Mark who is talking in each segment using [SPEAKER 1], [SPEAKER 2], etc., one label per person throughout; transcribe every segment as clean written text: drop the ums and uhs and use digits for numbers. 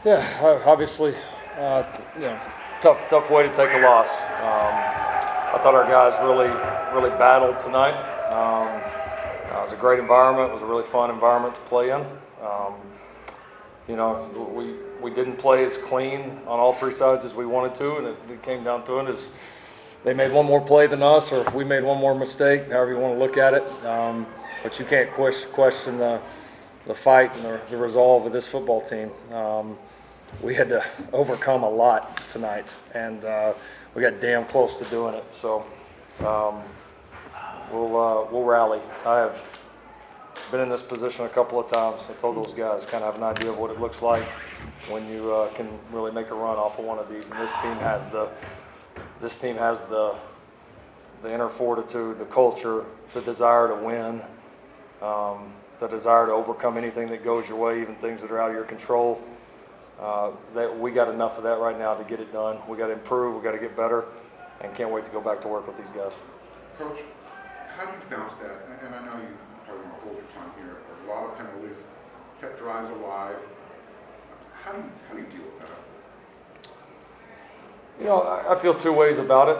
[SPEAKER 1] Yeah, obviously, you know, tough way to take a loss. I thought our guys really battled tonight. It was a great environment. It was a really fun environment to play in. You know, we didn't play as clean on all three sides as we wanted to, and it came down to it as they made one more play than us, or if we made one more mistake, however you want to look at it. But you can't question the fight and the resolve of this football team. We had to overcome a lot tonight, and we got damn close to doing it. So we'll rally. I have been in this position a couple of times. I told those guys kind of have an idea of what it looks like when you can really make a run off of one of these. And this team has the inner fortitude, the culture, the desire to win, the desire to overcome anything that goes your way, even things that are out of your control. That we got enough of that right now to get it done. We got to improve. We got to get better, and can't wait to go back to work with these guys.
[SPEAKER 2] Coach, how do you balance that? And I know you probably want to hold your time here. A lot of penalties kept drives alive. How do you deal with that?
[SPEAKER 1] You know, I feel two ways about it.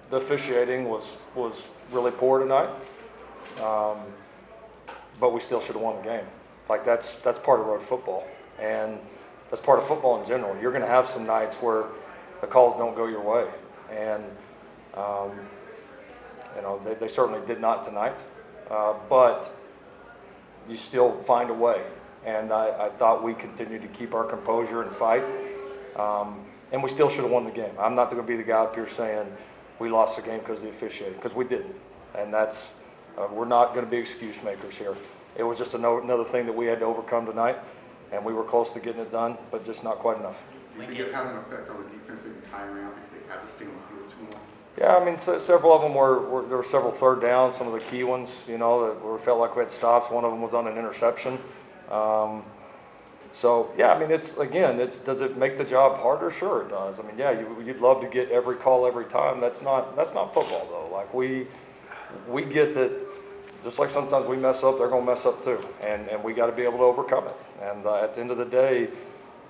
[SPEAKER 1] The officiating was really poor tonight, but we still should have won the game. Like that's part of road football, and that's part of football in general. You're going to have some nights where the calls don't go your way, and you know they certainly did not tonight, but you still find a way. And I thought we continued to keep our composure and fight. And we still should have won the game. I'm not going to be the guy up here saying we lost the game because of the officiating, because we didn't. And that's we're not going to be excuse makers here. It was just another thing that we had to overcome tonight, and we were close to getting it done, but just not quite enough.
[SPEAKER 2] Do you think it had an effect on the defense maybe tiring out because they had to stay on the field too long?
[SPEAKER 1] Yeah, I mean, several of them there were several third downs, some of the key ones, you know, that we felt like we had stops. One of them was on an interception. So yeah, I mean, does it make the job harder? Sure, it does. I mean, yeah, you'd love to get every call every time. That's not football though. Like we get that. Just like sometimes we mess up, they're going to mess up too, and we got to be able to overcome it. And at the end of the day,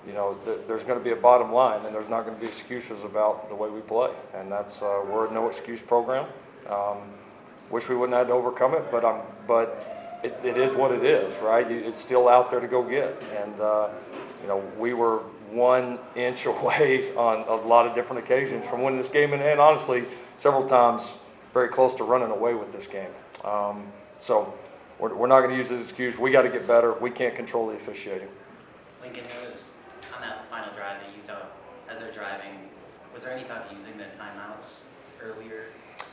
[SPEAKER 1] you know, there's going to be a bottom line, and there's not going to be excuses about the way we play. And that's we're a no excuse program. Wish we wouldn't have had to overcome it, but it is what it is, right? It's still out there to go get. And, you know, we were 1 inch away on a lot of different occasions from winning this game. And honestly, several times very close to running away with this game. So we're not going to use this excuse. We got to get better. We can't control the officiating.
[SPEAKER 3] Lincoln, it was on that final drive that Utah, as they're driving, was there any thought to using the timeouts earlier?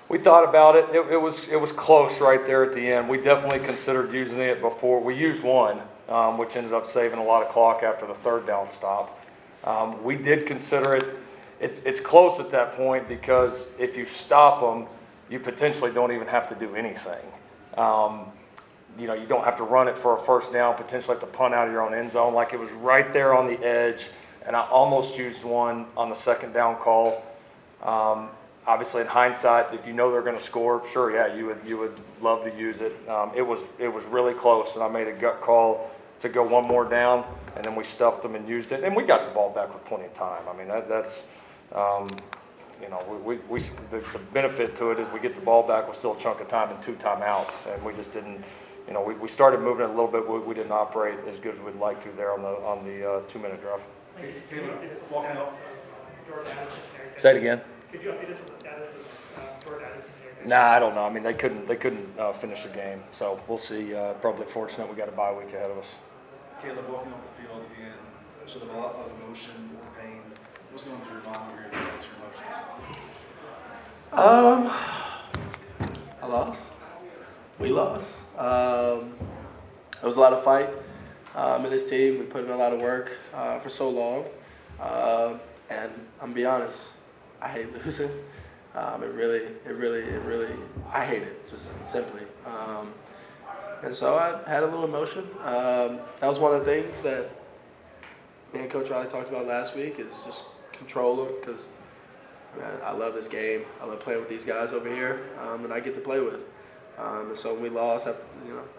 [SPEAKER 1] We thought about it. It was close right there at the end. We definitely considered using it before. We used one, which ended up saving a lot of clock after the third down stop. We did consider it. It's close at that point because if you stop them, you potentially don't even have to do anything. You know, you don't have to run it for a first down, potentially have to punt out of your own end zone. Like it was right there on the edge, and I almost used one on the second down call. Obviously, in hindsight, if you know they're going to score, sure, yeah, you would love to use it. It was really close, and I made a gut call to go one more down, and then we stuffed them and used it, and we got the ball back with plenty of time. I mean, that's you know, the benefit to it is we get the ball back with still a chunk of time and 2 timeouts, and we just didn't. You know, we started moving it a little bit, but we didn't operate as good as we'd like to there on the 2-minute drive. Say it again.
[SPEAKER 4] Could you update us on the status of Jordan Addison?
[SPEAKER 1] Nah, I don't know. I mean, they couldn't finish the game, so we'll see. Probably fortunate we got a bye week ahead of us.
[SPEAKER 5] Caleb, walking off the field again, showed a lot of emotion or pain. What's going through your mind when you're your emotions?
[SPEAKER 6] I lost. We lost. It was a lot of fight in this team. We put in a lot of work for so long, and I'm gonna be honest. I hate losing. It really, I hate it, just simply. And so I had a little emotion. That was one of the things that me and Coach Riley talked about last week is just control them because I love this game. I love playing with these guys over here that I get to play with. And so we lost,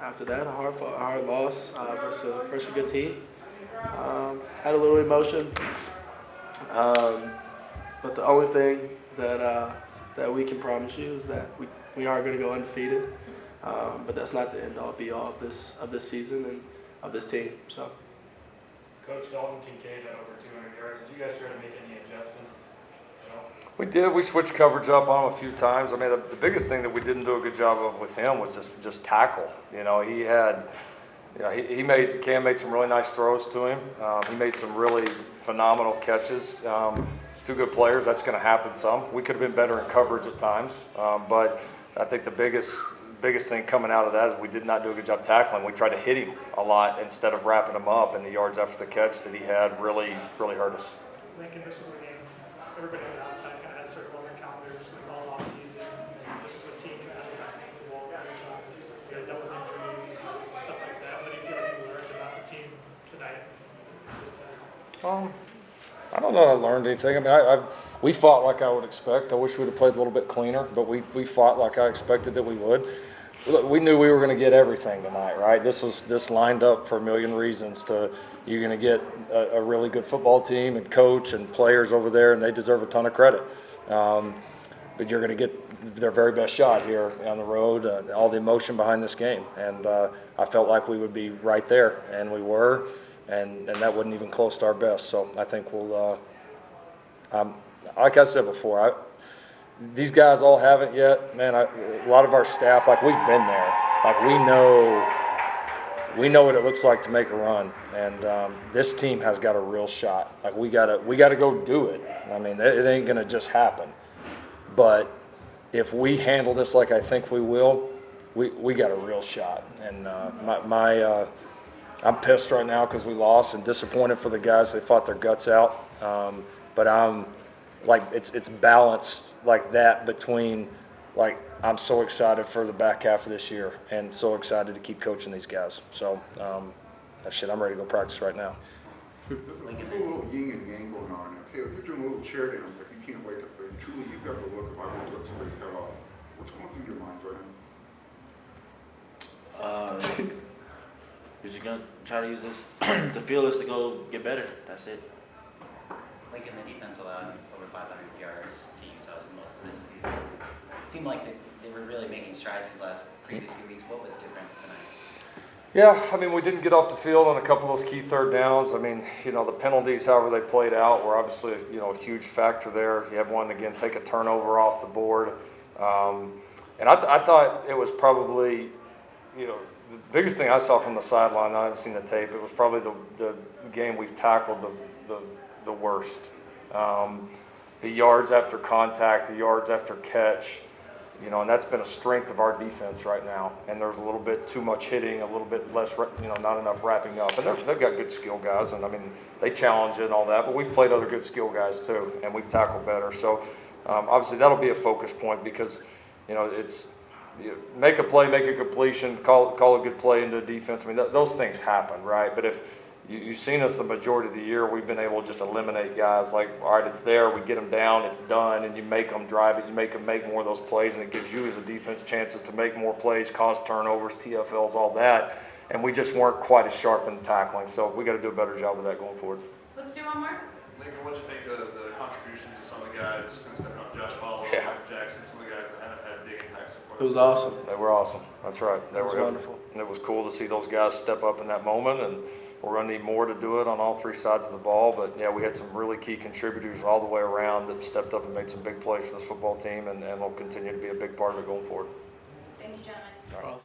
[SPEAKER 6] after that, a hard loss versus a good team. had a little emotion. But the only thing that we can promise you is that we are going to go undefeated. But that's not the end all be all of this season and of this team. So.
[SPEAKER 4] Coach Dalton Kincaid had over 200 yards. Did you guys try to make any adjustments?
[SPEAKER 1] We did. We switched coverage up on him a few times. I mean, the biggest thing that we didn't do a good job of with him was just tackle. You know, he had, you know, Cam made some really nice throws to him. He made some really phenomenal catches. Two good players. That's going to happen some. We could have been better in coverage at times, but I think the biggest thing coming out of that is we did not do a good job tackling. We tried to hit him a lot instead of wrapping him up, and the yards after the catch that he had really hurt us.
[SPEAKER 4] Lincoln, this was a game everybody on the outside kind of had circle on their calendars like all off season. This was a team that had to back against the wall every time. You guys dealt with injuries, stuff like that. What do you feel like you learned about the team tonight?
[SPEAKER 1] I don't know. I learned anything. I mean, we fought like I would expect. I wish we'd have played a little bit cleaner, but we fought like I expected that we would. Look, we knew we were going to get everything tonight, right? This lined up for a million reasons. You're going to get a really good football team and coach and players over there, and they deserve a ton of credit. But you're going to get their very best shot here on the road, all the emotion behind this game. And I felt like we would be right there, and we were, and that wasn't even close to our best. So I think we'll, like I said before, these guys all haven't yet. Man, a lot of our staff, like we've been there. Like we know what it looks like to make a run, and this team has got a real shot. Like we gotta go do it. I mean, it ain't gonna just happen. But if we handle this like I think we will, we got a real shot. And I'm pissed right now because we lost and disappointed for the guys. They fought their guts out. But I'm like it's balanced like that between like I'm so excited for the back half of this year and so excited to keep coaching these guys. So I'm ready to go practice right now.
[SPEAKER 2] There's a little yin and yang going on. Taylor, you're doing a little chair dance like you can't wait to play. Truly, you've got the look of I want to rip somebody's head off. What's going through your mind right now?
[SPEAKER 7] We're just gonna try to use this to feel us to go get better. That's it.
[SPEAKER 3] Lincoln, the defense allowed over 500 yards to Utah most of this season. It seemed like they were really making strides these previous few weeks. What was different tonight?
[SPEAKER 1] Yeah, I mean, we didn't get off the field on a couple of those key third downs. I mean, you know, the penalties, however they played out, were obviously, you know, a huge factor there. You had one, again, take a turnover off the board. And I thought it was probably, you know, the biggest thing I saw from the sideline, I haven't seen the tape, it was probably the game we've tackled the worst. The yards after contact, the yards after catch, you know, and that's been a strength of our defense right now. And there's a little bit too much hitting, a little bit less, you know, not enough wrapping up. And they've got good skill guys, and I mean, they challenge it and all that, but we've played other good skill guys too, and we've tackled better. So obviously that'll be a focus point because, you know, it's, make a play, make a completion, call a good play into defense. I mean, those things happen, right? But if you've seen us the majority of the year, we've been able to just eliminate guys like, all right, it's there, we get them down, it's done, and you make them drive it, you make them make more of those plays, and it gives you as a defense chances to make more plays, cause turnovers, TFLs, all that. And we just weren't quite as sharp in tackling, so we got to do a better job of that going forward.
[SPEAKER 8] Let's do one more.
[SPEAKER 5] Lincoln, what do you think of the contribution to some of the guys kind of stepping up, Josh Ball,
[SPEAKER 1] Yeah.
[SPEAKER 5] Mike Jackson, some of the guys that haven't had big impacts so far?
[SPEAKER 6] It was awesome.
[SPEAKER 1] They were awesome. That's right. They
[SPEAKER 6] It was
[SPEAKER 1] were
[SPEAKER 6] wonderful.
[SPEAKER 1] It was cool to see those guys step up in that moment, and we're going to need more to do it on all three sides of the ball. But, yeah, we had some really key contributors all the way around that stepped up and made some big plays for this football team, and will continue to be a big part of it going forward.
[SPEAKER 8] Thank you, gentlemen.
[SPEAKER 1] All right.